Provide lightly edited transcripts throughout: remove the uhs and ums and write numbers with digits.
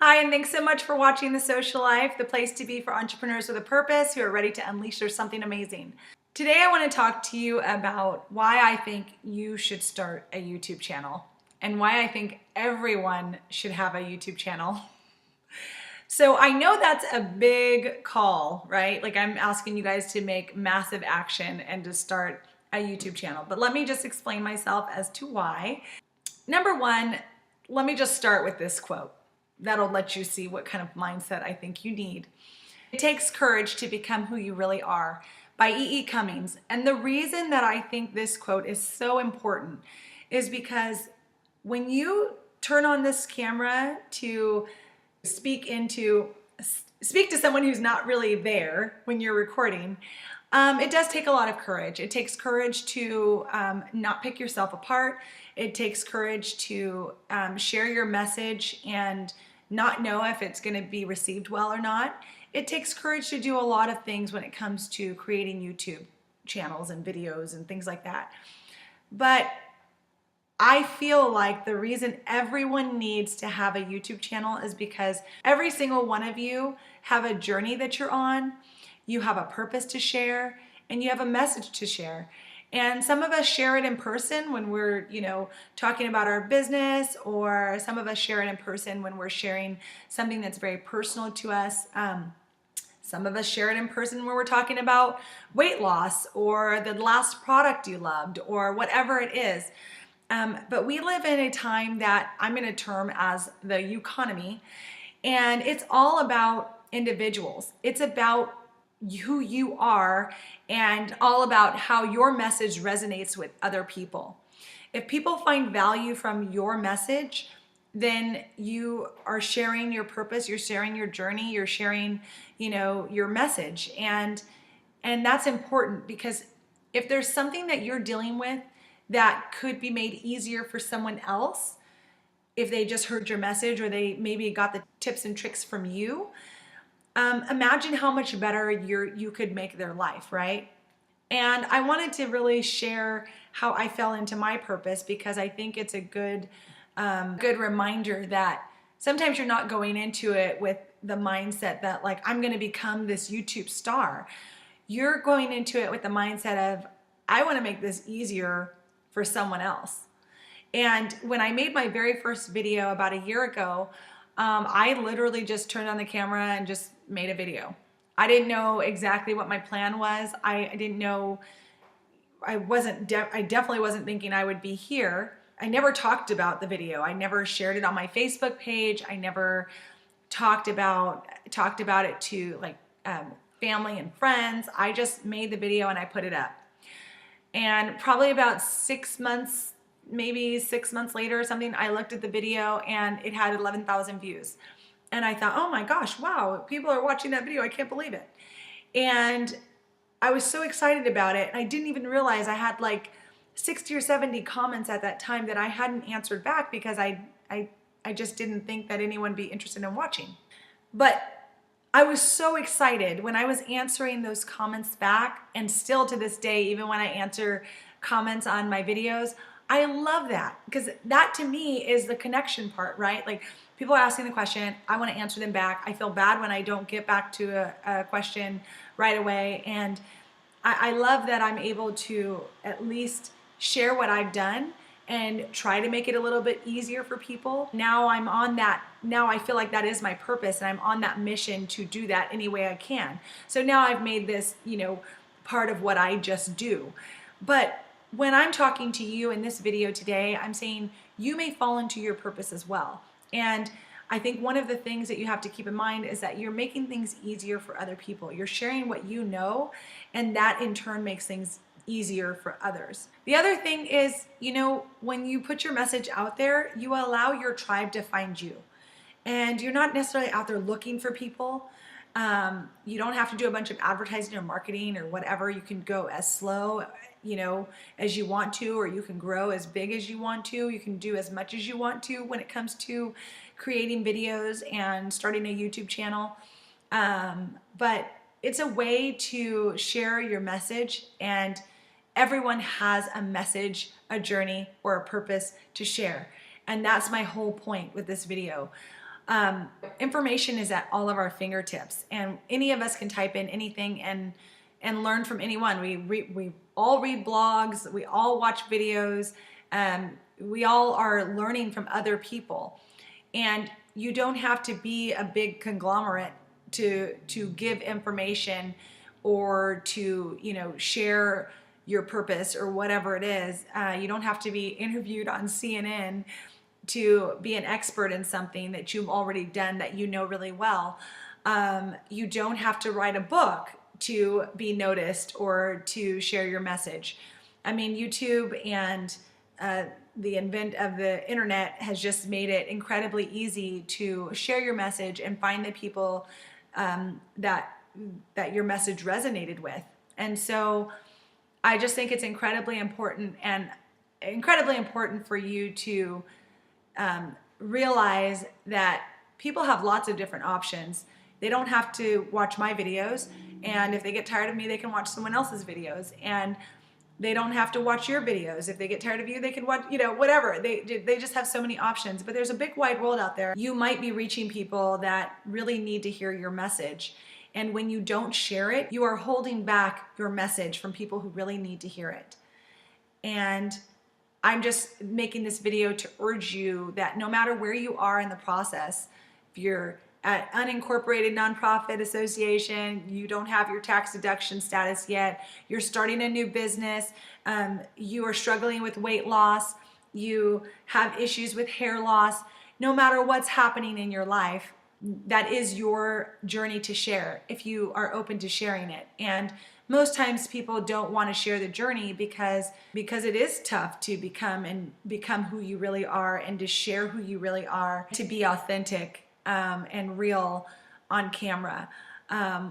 Hi, and thanks so much for watching The Social Life, the place to be for entrepreneurs with a purpose who are ready to unleash their something amazing. Today, I want to talk to you about why I think you should start a YouTube channel and why I think everyone should have a YouTube channel. So I know that's a big call, right? Like I'm asking you guys to make massive action and to start a YouTube channel. But let me just explain myself as to why. Number one, let me just start with this quote. That'll let you see what kind of mindset I think you need. It takes courage to become who you really are by E.E. Cummings. And the reason that I think this quote is so important is because when you turn on this camera to speak to someone who's not really there when you're recording, it does take a lot of courage. It takes courage to not pick yourself apart. It takes courage to share your message and not know if it's going to be received well or not. It takes courage to do a lot of things when it comes to creating YouTube channels and videos and things like that. But I feel like the reason everyone needs to have a YouTube channel is because every single one of you have a journey that you're on, you have a purpose to share, and you have a message to share. And some of us share it in person when we're, talking about our business, or some of us share it in person when we're sharing something that's very personal to us. Some of us share it in person when we're talking about weight loss or the last product you loved or whatever it is. But we live in a time that I'm going to term as the economy, and it's all about individuals. It's about who you are and all about how your message resonates with other people. If people find value from your message, then you are sharing your purpose, you're sharing your journey, you're sharing, your message. And that's important, because if there's something that you're dealing with that could be made easier for someone else, if they just heard your message or they maybe got the tips and tricks from you, imagine how much better you could make their life, right? And I wanted to really share how I fell into my purpose, because I think it's a good reminder that sometimes you're not going into it with the mindset that, like, I'm going to become this YouTube star. You're going into it with the mindset of, I want to make this easier for someone else. And when I made my very first video about a year ago, I literally just turned on the camera and just made a video. I didn't know exactly what my plan was. I didn't know, I definitely wasn't thinking I would be here. I never talked about the video. I never shared it on my Facebook page. I never talked about it to family and friends. I just made the video and I put it up. And probably about 6 months, maybe 6 months later or something, I looked at the video and it had 11,000 views. And I thought, oh my gosh, wow, people are watching that video. I can't believe it. And I was so excited about it. I didn't even realize I had like 60 or 70 comments at that time that I hadn't answered back, because I just didn't think that anyone would be interested in watching. But I was so excited when I was answering those comments back, and still to this day, even when I answer comments on my videos, I love that, because that to me is the connection part, right? Like, people are asking the question, I want to answer them back. I feel bad when I don't get back to a question right away. And I love that I'm able to at least share what I've done and try to make it a little bit easier for people. Now I'm on that. Now I feel like that is my purpose, and I'm on that mission to do that any way I can. So now I've made this, part of what I just do. But when I'm talking to you in this video today, I'm saying you may fall into your purpose as well. And I think one of the things that you have to keep in mind is that you're making things easier for other people. You're sharing what you know, and that in turn makes things easier for others. The other thing is, when you put your message out there, you allow your tribe to find you. And you're not necessarily out there looking for people. You don't have to do a bunch of advertising or marketing or whatever. You can go as slow, as you want to, or you can grow as big as you want to. You can do as much as you want to when it comes to creating videos and starting a YouTube channel. But it's a way to share your message, and everyone has a message, a journey, or a purpose to share. And that's my whole point with this video. Information is at all of our fingertips, and any of us can type in anything and learn from anyone. We all read blogs, we all watch videos, we all are learning from other people. And you don't have to be a big conglomerate to give information or to, you know, share your purpose or whatever it is. You don't have to be interviewed on CNN to be an expert in something that you've already done that you know really well. You don't have to write a book to be noticed or to share your message. I mean, YouTube and the advent of the internet has just made it incredibly easy to share your message and find the people that your message resonated with. And so I just think it's incredibly important for you to realize that people have lots of different options. They don't have to watch my videos, and if they get tired of me, they can watch someone else's videos, and they don't have to watch your videos. If they get tired of you, they can watch, you know, whatever. They just have so many options. But there's a big wide world out there. You might be reaching people that really need to hear your message. And when you don't share it, you are holding back your message from people who really need to hear it. And I'm just making this video to urge you that no matter where you are in the process, if you're at unincorporated nonprofit association, you don't have your tax deduction status yet, you're starting a new business, you are struggling with weight loss, you have issues with hair loss, no matter what's happening in your life, that is your journey to share if you are open to sharing it. And most times people don't want to share the journey because it is tough to become who you really are and to share who you really are, to be authentic and real on camera,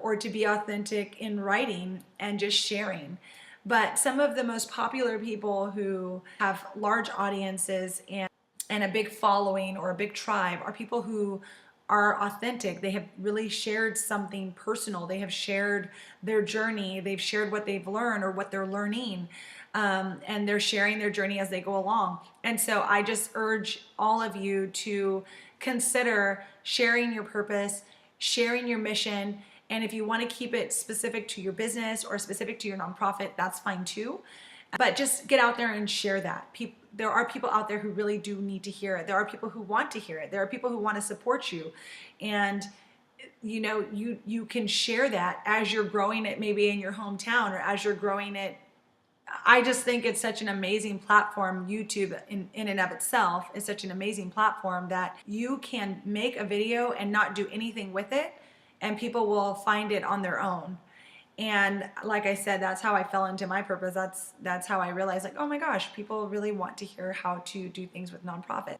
or to be authentic in writing and just sharing. But some of the most popular people who have large audiences and a big following or a big tribe are people who are authentic. They have really shared something personal. They have shared their journey. They've shared what they've learned or what they're learning. And they're sharing their journey as they go along. And so I just urge all of you to consider sharing your purpose, sharing your mission. And if you want to keep it specific to your business or specific to your nonprofit, that's fine too. But just get out there and share that. There are people out there who really do need to hear it. There are people who want to hear it. There are people who want to support you. And you know, you can share that as you're growing it maybe in your hometown or as you're growing it. I just think it's such an amazing platform. YouTube in and of itself is such an amazing platform that you can make a video and not do anything with it, and people will find it on their own. And like I said, that's how I fell into my purpose. That's how I realized, like, oh my gosh, people really want to hear how to do things with nonprofit.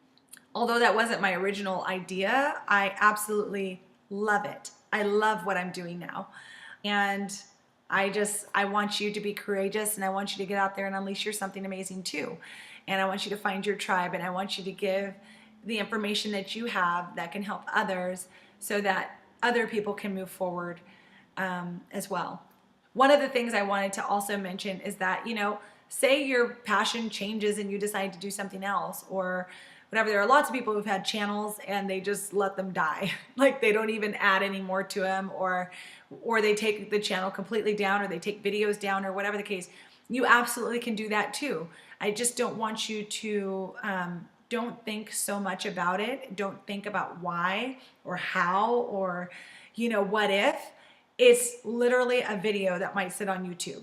Although that wasn't my original idea, I absolutely love it. I love what I'm doing now. And I want you to be courageous, and I want you to get out there and unleash your something amazing too. And I want you to find your tribe, and I want you to give the information that you have that can help others so that other people can move forward as well. One of the things I wanted to also mention is that, you know, say your passion changes and you decide to do something else or whatever. There are lots of people who've had channels and they just let them die. Like they don't even add any more to them, or they take the channel completely down, or they take videos down, or whatever the case. You absolutely can do that too. I just don't want you to don't think so much about it. Don't think about why or how or, you know, what if. It's literally a video that might sit on YouTube.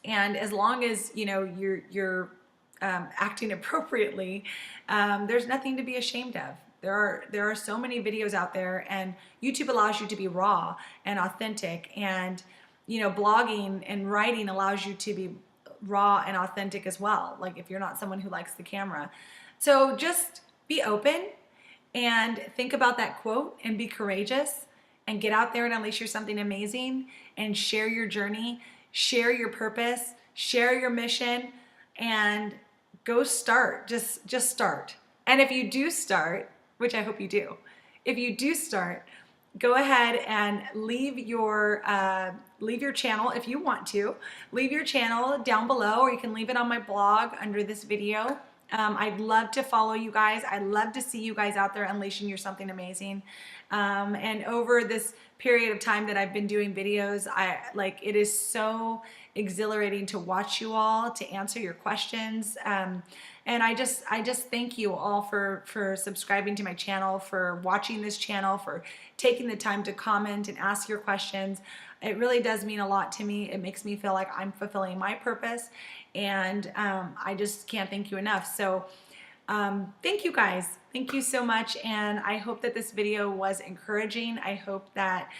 And as long as, you know, you're acting appropriately, there's nothing to be ashamed of. There are so many videos out there, and YouTube allows you to be raw and authentic, and, you know, blogging and writing allows you to be raw and authentic as well, like if you're not someone who likes the camera. So just be open and think about that quote and be courageous and get out there and unleash your something amazing and share your journey, share your purpose, share your mission, and go start. Just start. And if you do start, which I hope you do, if you do start, go ahead and leave your channel if you want to. Leave your channel down below, or you can leave it on my blog under this video. I'd love to follow you guys. I'd love to see you guys out there unleashing your something amazing. And over this period of time that I've been doing videos, it is so exhilarating to watch you all, to answer your questions. And I just thank you all for subscribing to my channel, for watching this channel, for taking the time to comment and ask your questions. It really does mean a lot to me. It makes me feel like I'm fulfilling my purpose, and I just can't thank you enough. So thank you guys. Thank you so much, and I hope that this video was encouraging. I hope that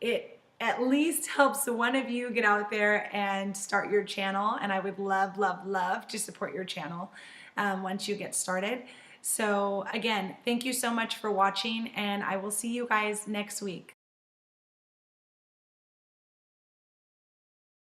it at least helps one of you get out there and start your channel, and I would love, love, love to support your channel once you get started. So again, thank you so much for watching, and I will see you guys next week.